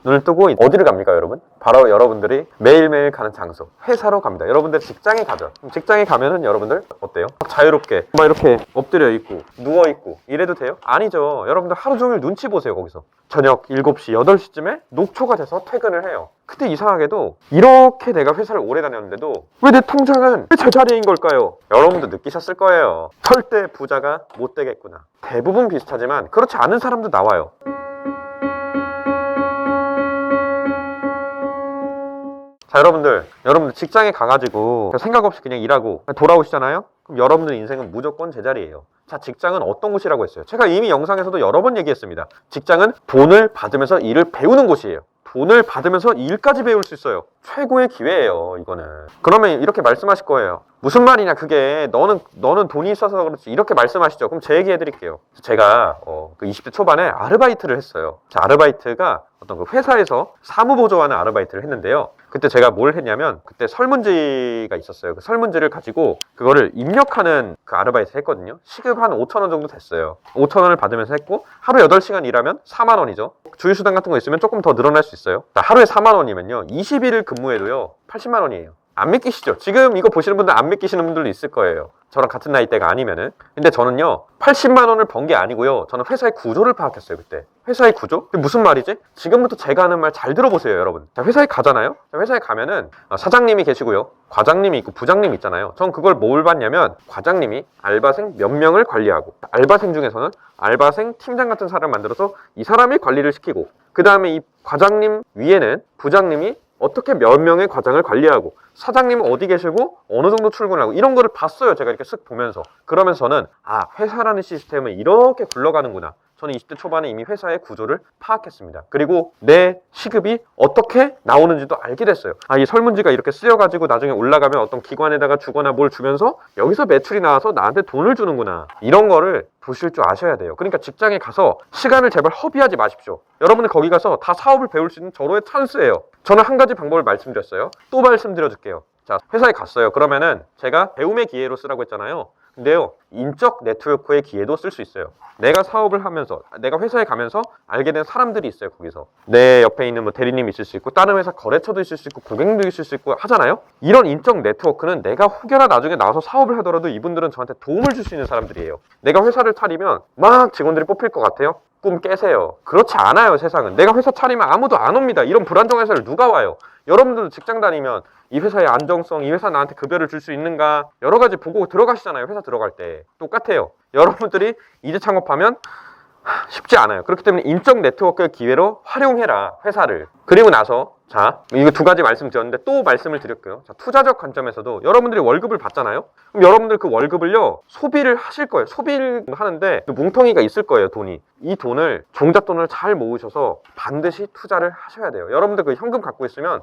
눈을 뜨고 어디를 갑니까 여러분? 바로 여러분들이 매일매일 가는 장소, 회사로 갑니다. 여러분들 직장에 가죠. 직장에 가면은 여러분들 어때요? 자유롭게 막 이렇게 엎드려 있고 누워 있고 이래도 돼요? 아니죠. 여러분들 하루 종일 눈치 보세요. 거기서 저녁 7시, 8시쯤에 녹초가 돼서 퇴근을 해요. 근데 이상하게도 이렇게 내가 회사를 오래 다녔는데도 왜 내 통장은 제자리인 걸까요? 여러분도 느끼셨을 거예요. 절대 부자가 못 되겠구나. 대부분 비슷하지만 그렇지 않은 사람도 나와요. 자, 여러분들 직장에 가가지고 생각 없이 그냥 일하고 돌아오시잖아요? 그럼 여러분들 인생은 무조건 제자리예요. 자, 직장은 어떤 곳이라고 했어요? 제가 이미 영상에서도 여러 번 얘기했습니다. 직장은 돈을 받으면서 일을 배우는 곳이에요. 돈을 받으면서 일까지 배울 수 있어요. 최고의 기회예요, 이거는. 그러면 이렇게 말씀하실 거예요. 무슨 말이냐, 그게. 너는 돈이 있어서 그렇지. 이렇게 말씀하시죠. 그럼 제 얘기 해드릴게요. 제가 그 20대 초반에 아르바이트를 했어요. 자, 아르바이트가 어떤 그 회사에서 사무보조하는 아르바이트를 했는데요. 그때 제가 뭘 했냐면 그때 설문지가 있었어요. 그 설문지를 가지고 그거를 입력하는 그 아르바이트를 했거든요. 시급 한 5,000원 정도 됐어요. 5,000원을 받으면서 했고 하루 8시간 일하면 4만 원이죠. 주휴수당 같은 거 있으면 조금 더 늘어날 수 있어요. 하루에 4만 원이면요. 20일을 근무해도요. 80만 원이에요. 안 믿기시죠? 지금 이거 보시는 분들 안 믿기시는 분들도 있을 거예요. 저랑 같은 나이대가 아니면은. 근데 저는요 80만 원을 번 게 아니고요, 저는 회사의 구조를 파악했어요. 그때 회사의 구조? 그게 무슨 말이지? 지금부터 제가 하는 말 잘 들어보세요, 여러분. 자, 회사에 가잖아요. 자, 회사에 가면은 사장님이 계시고요, 과장님이 있고 부장님이 있잖아요. 전 그걸 뭘 봤냐면 과장님이 알바생 몇 명을 관리하고, 알바생 중에서는 알바생 팀장 같은 사람을 만들어서 이 사람이 관리를 시키고, 그 다음에 이 과장님 위에는 부장님이 어떻게 몇 명의 과장을 관리하고, 사장님은 어디 계시고 어느 정도 출근하고, 이런 거를 봤어요. 제가 이렇게 쓱 보면서. 그러면서 저는 회사라는 시스템은 이렇게 굴러가는구나. 저는 20대 초반에 이미 회사의 구조를 파악했습니다. 그리고 내 시급이 어떻게 나오는지도 알게 됐어요. 이 설문지가 이렇게 쓰여가지고 나중에 올라가면 어떤 기관에다가 주거나 뭘 주면서 여기서 매출이 나와서 나한테 돈을 주는구나. 이런 거를 보실 줄 아셔야 돼요. 그러니까 직장에 가서 시간을 제발 허비하지 마십시오. 여러분들 거기 가서 다 사업을 배울 수 있는 절호의 찬스예요. 저는 한 가지 방법을 말씀드렸어요. 또 말씀드려줄게요. 자, 회사에 갔어요. 그러면은 제가 배움의 기회로 쓰라고 했잖아요. 근데요, 인적 네트워크의 기회도 쓸 수 있어요. 내가 사업을 하면서, 내가 회사에 가면서 알게 된 사람들이 있어요. 거기서 내 옆에 있는 뭐 대리님이 있을 수 있고, 다른 회사 거래처도 있을 수 있고, 고객도 있을 수 있고 하잖아요. 이런 인적 네트워크는 내가 혹여나 나중에 나와서 사업을 하더라도 이분들은 저한테 도움을 줄 수 있는 사람들이에요. 내가 회사를 차리면 막 직원들이 뽑힐 것 같아요? 꿈 깨세요. 그렇지 않아요. 세상은. 내가 회사 차리면 아무도 안 옵니다. 이런 불안정한 회사를 누가 와요? 여러분들도 직장 다니면 이 회사의 안정성, 이 회사 나한테 급여를 줄 수 있는가, 여러 가지 보고 들어가시잖아요. 회사 들어갈 때. 똑같아요. 여러분들이 이제 창업하면 쉽지 않아요. 그렇기 때문에 인적 네트워크의 기회로 활용해라, 회사를. 그리고 나서 자, 이거 두 가지 말씀드렸는데 또 말씀을 드릴게요. 자, 투자적 관점에서도 여러분들이 월급을 받잖아요. 그럼 여러분들 그 월급을요, 소비를 하실 거예요. 소비를 하는데 뭉텅이가 있을 거예요, 돈이. 이 돈을, 종잣돈을 잘 모으셔서 반드시 투자를 하셔야 돼요. 여러분들 그 현금 갖고 있으면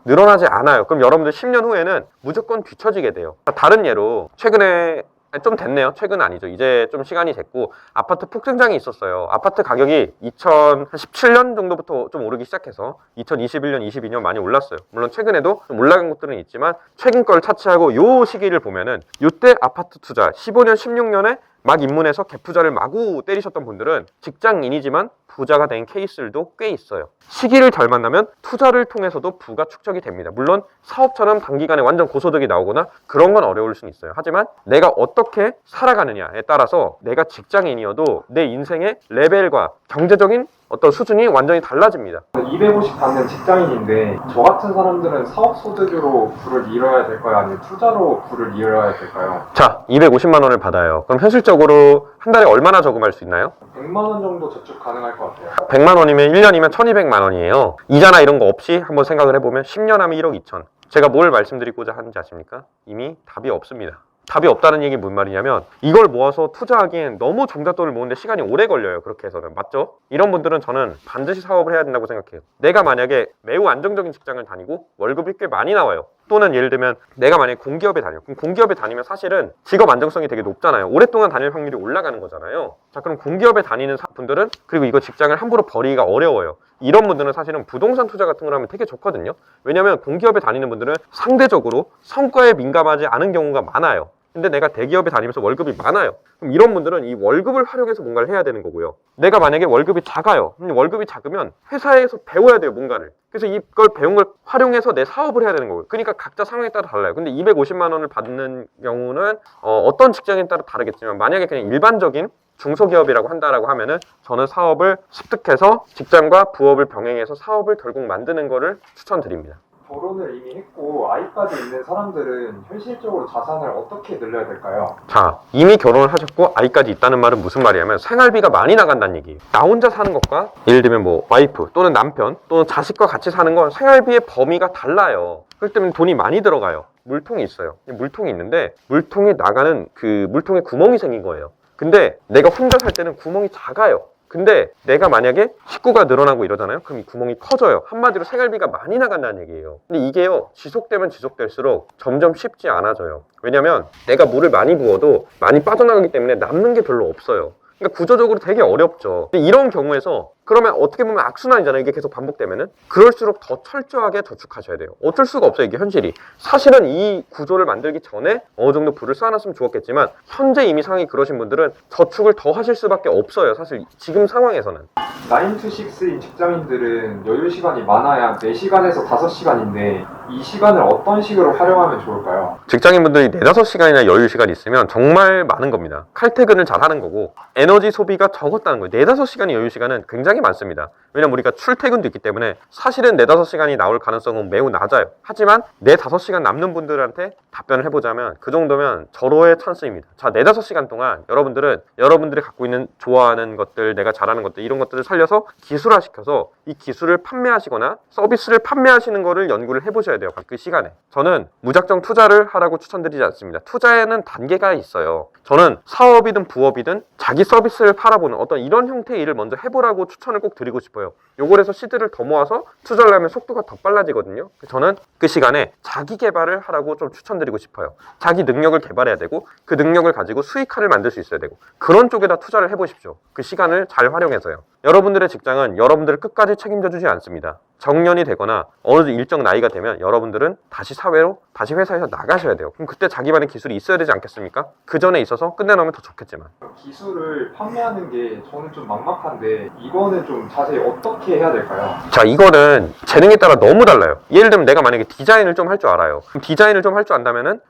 늘어나지 않아요. 그럼 여러분들 10년 후에는 무조건 뒤처지게 돼요. 다른 예로 최근에 좀 됐네요. 최근 아니죠. 이제 좀 시간이 됐고, 아파트 폭등장이 있었어요. 아파트 가격이 2017년 정도부터 좀 오르기 시작해서 2021년, 22년 많이 올랐어요. 물론 최근에도 좀 올라간 것들은 있지만 최근 걸 차치하고 요 시기를 보면은 요때 아파트 투자 15년, 16년에 막 입문해서 갭투자를 마구 때리셨던 분들은 직장인이지만 부자가 된 케이스들도 꽤 있어요. 시기를 잘 만나면 투자를 통해서도 부가 축적이 됩니다. 물론 사업처럼 단기간에 완전 고소득이 나오거나 그런 건 어려울 수는 있어요. 하지만 내가 어떻게 살아가느냐에 따라서 내가 직장인이어도 내 인생의 레벨과 경제적인 어떤 수준이 완전히 달라집니다. 250 받는 직장인인데 저 같은 사람들은 사업 소득으로 부를 이뤄야 될까요? 아니면 투자로 부를 이뤄야 될까요? 자, 250만 원을 받아요. 그럼 현실적으로 한 달에 얼마나 저금할 수 있나요? 100만 원 정도 저축 가능할 것 같아요. 100만 원이면 1년이면 1200만 원이에요. 이자나 이런 거 없이 한번 생각을 해보면 10년 하면 1억 2천. 제가 뭘 말씀드리고자 하는지 아십니까? 이미 답이 없습니다. 답이 없다는 얘기 무슨 말이냐면 이걸 모아서 투자하기엔 너무 종잣돈을 모으는데 시간이 오래 걸려요. 그렇게 해서는. 맞죠? 이런 분들은 저는 반드시 사업을 해야 된다고 생각해요. 내가 만약에 매우 안정적인 직장을 다니고 월급이 꽤 많이 나와요. 또는 예를 들면 내가 만약에 공기업에 다녀요. 그럼 공기업에 다니면 사실은 직업 안정성이 되게 높잖아요. 오랫동안 다닐 확률이 올라가는 거잖아요. 자, 그럼 공기업에 다니는 분들은, 그리고 이거 직장을 함부로 버리기가 어려워요. 이런 분들은 사실은 부동산 투자 같은 걸 하면 되게 좋거든요. 왜냐하면 공기업에 다니는 분들은 상대적으로 성과에 민감하지 않은 경우가 많아요. 근데 내가 대기업에 다니면서 월급이 많아요. 그럼 이런 분들은 이 월급을 활용해서 뭔가를 해야 되는 거고요. 내가 만약에 월급이 작아요. 그럼 월급이 작으면 회사에서 배워야 돼요, 뭔가를. 그래서 이걸 배운 걸 활용해서 내 사업을 해야 되는 거고요. 그러니까 각자 상황에 따라 달라요. 근데 250만 원을 받는 경우는 어떤 직장에 따라 다르겠지만 만약에 그냥 일반적인 중소기업이라고 한다라고 하면은 저는 사업을 습득해서 직장과 부업을 병행해서 사업을 결국 만드는 거를 추천드립니다. 결혼을 이미 했고 아이까지 있는 사람들은 현실적으로 자산을 어떻게 늘려야 될까요? 자, 이미 결혼을 하셨고 아이까지 있다는 말은 무슨 말이냐면 생활비가 많이 나간다는 얘기예요. 나 혼자 사는 것과 예를 들면 뭐 와이프 또는 남편 또는 자식과 같이 사는 건 생활비의 범위가 달라요. 그렇기 때문에 돈이 많이 들어가요. 물통이 있어요. 물통이 있는데 물통에 나가는 그 물통에 구멍이 생긴 거예요. 근데 내가 혼자 살 때는 구멍이 작아요. 근데 내가 만약에 식구가 늘어나고 이러잖아요. 그럼 이 구멍이 커져요. 한마디로 생활비가 많이 나간다는 얘기예요. 근데 이게요, 지속되면 지속될수록 점점 쉽지 않아져요. 왜냐면 내가 물을 많이 부어도 많이 빠져나가기 때문에 남는 게 별로 없어요. 그러니까 구조적으로 되게 어렵죠. 근데 이런 경우에서 그러면 어떻게 보면 악순환이잖아요. 이게 계속 반복되면은. 그럴수록 더 철저하게 저축하셔야 돼요. 어쩔 수가 없어요. 이게 현실이. 사실은 이 구조를 만들기 전에 어느 정도 부를 쌓아놨으면 좋았겠지만 현재 이미 상황이 그러신 분들은 저축을 더 하실 수밖에 없어요. 사실 지금 상황에서는. 9to6인 직장인들은 여유 시간이 많아야 4시간에서 5시간인데 이 시간을 어떤 식으로 활용하면 좋을까요? 직장인분들이 4, 5시간이나 여유 시간이 있으면 정말 많은 겁니다. 칼퇴근을 잘 하는 거고 에너지 소비가 적었다는 거예요. 4, 5시간의 여유 시간은 굉장히 많습니다. 왜냐면 우리가 출퇴근도 있기 때문에 사실은 4, 5시간이 나올 가능성은 매우 낮아요. 하지만 4, 5시간 남는 분들한테 답변을 해보자면 그 정도면 절호의 찬스입니다. 자, 4, 5시간 동안 여러분들은 여러분들이 갖고 있는 좋아하는 것들, 내가 잘하는 것들, 이런 것들을 살려서 기술화시켜서 이 기술을 판매하시거나 서비스를 판매하시는 거를 연구를 해보셔야 돼요. 그 시간에. 저는 무작정 투자를 하라고 추천드리지 않습니다. 투자에는 단계가 있어요. 저는 사업이든 부업이든 자기 서비스를 팔아보는 어떤 이런 형태의 일을 먼저 해보라고 추천을 꼭 드리고 싶어요. 요걸 해서 시드를 더 모아서 투자를 하면 속도가 더 빨라지거든요. 저는 그 시간에 자기 개발을 하라고 좀 추천드리고 싶어요. 자기 능력을 개발해야 되고 그 능력을 가지고 수익화를 만들 수 있어야 되고 그런 쪽에다 투자를 해보십시오. 그 시간을 잘 활용해서요. 여러분들의 직장은 여러분들을 끝까지 책임져 주지 않습니다. 정년이 되거나 어느 일정 나이가 되면 여러분들은 다시 사회로, 다시 회사에서 나가셔야 돼요. 그럼 그때 자기만의 기술이 있어야 되지 않겠습니까? 그 전에 있어서 끝내놓으면 더 좋겠지만. 기술을 판매하는 게 저는 좀 막막한데 이거는 좀 자세히 어떻게 해야 될까요? 자, 이거는 재능에 따라 너무 달라요. 예를 들면 내가 만약에 디자인을 좀 할 줄 알아요. 그럼 디자인을 좀 할 줄 안다면은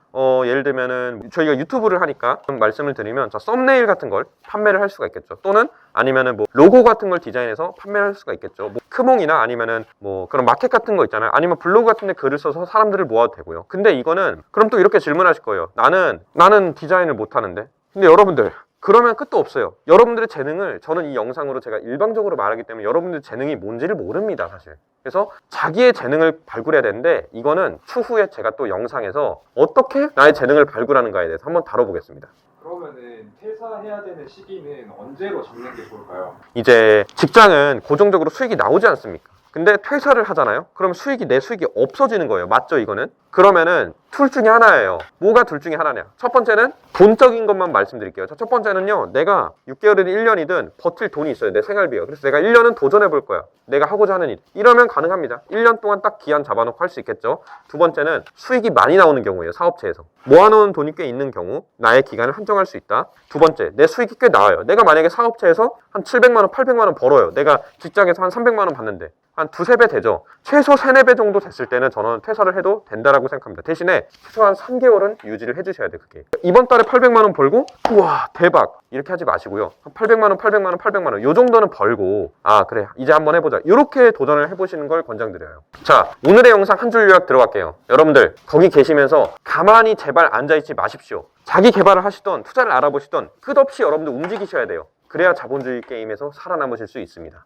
예를 들면은 저희가 유튜브를 하니까 좀 말씀을 드리면 자, 썸네일 같은 걸 판매를 할 수가 있겠죠. 또는 아니면은 뭐 로고 같은 걸 디자인해서 판매를 할 수가 있겠죠. 뭐 크몽이나 아니면은 뭐 그런 마켓 같은 거 있잖아요. 아니면 블로그 같은 데 글을 써서 사람들을 모아도 되고요. 근데 이거는 그럼 또 이렇게 질문하실 거예요. 나는 디자인을 못 하는데. 근데 여러분들 그러면 끝도 없어요. 여러분들의 재능을 저는 이 영상으로 제가 일방적으로 말하기 때문에 여러분들의 재능이 뭔지를 모릅니다, 사실. 그래서 자기의 재능을 발굴해야 되는데 이거는 추후에 제가 또 영상에서 어떻게 나의 재능을 발굴하는가에 대해서 한번 다뤄보겠습니다. 그러면은 퇴사해야 되는 시기는 언제로 잡는 게 좋을까요? 이제 직장은 고정적으로 수익이 나오지 않습니까? 근데 퇴사를 하잖아요? 그럼 내 수익이 없어지는 거예요. 맞죠, 이거는? 그러면은 둘 중에 하나예요. 뭐가 둘 중에 하나냐? 첫 번째는 돈적인 것만 말씀드릴게요. 첫 번째는요, 내가 6개월이든 1년이든 버틸 돈이 있어요. 내 생활비요. 그래서 내가 1년은 도전해 볼 거야. 내가 하고자 하는 일. 이러면 가능합니다. 1년 동안 딱 기한 잡아놓고 할 수 있겠죠. 두 번째는 수익이 많이 나오는 경우예요. 사업체에서. 모아놓은 돈이 꽤 있는 경우, 나의 기간을 한정할 수 있다. 두 번째, 내 수익이 꽤 나와요. 내가 만약에 사업체에서 한 700만 원, 800만 원 벌어요. 내가 직장에서 한 300만 원 받는데 한 두세 배 되죠. 최소 3, 4배 정도 됐을 때는 저는 퇴사를 해도 된다라고 생각합니다. 대신에 최소한 3개월은 유지를 해주셔야 돼요. 그게. 이번 달에 800만 원 벌고 우와 대박 이렇게 하지 마시고요. 800만 원, 800만 원, 800만 원 요 정도는 벌고 아 그래 이제 한번 해보자. 이렇게 도전을 해보시는 걸 권장드려요. 자, 오늘의 영상 한 줄 요약 들어갈게요. 여러분들 거기 계시면서 가만히 제발 앉아있지 마십시오. 자기 개발을 하시던 투자를 알아보시던 끝없이 여러분들 움직이셔야 돼요. 그래야 자본주의 게임에서 살아남으실 수 있습니다.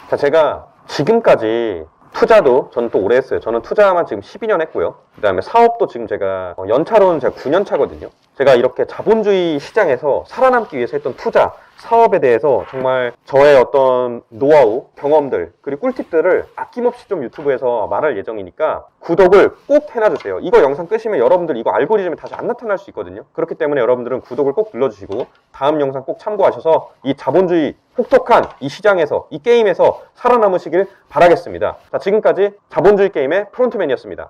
자, 제가 지금까지 투자도 저는 또 오래 했어요. 저는 투자만 지금 12년 했고요. 그 다음에 사업도 지금 제가 연차로는 제가 9년 차거든요. 제가 이렇게 자본주의 시장에서 살아남기 위해서 했던 투자, 사업에 대해서 정말 저의 어떤 노하우, 경험들, 그리고 꿀팁들을 아낌없이 좀 유튜브에서 말할 예정이니까 구독을 꼭 해놔주세요. 이거 영상 끄시면 여러분들 이거 알고리즘에 다시 안 나타날 수 있거든요. 그렇기 때문에 여러분들은 구독을 꼭 눌러주시고 다음 영상 꼭 참고하셔서 이 자본주의 혹독한 이 시장에서, 이 게임에서 살아남으시길 바라겠습니다. 자, 지금까지 자본주의 게임의 프론트맨이었습니다.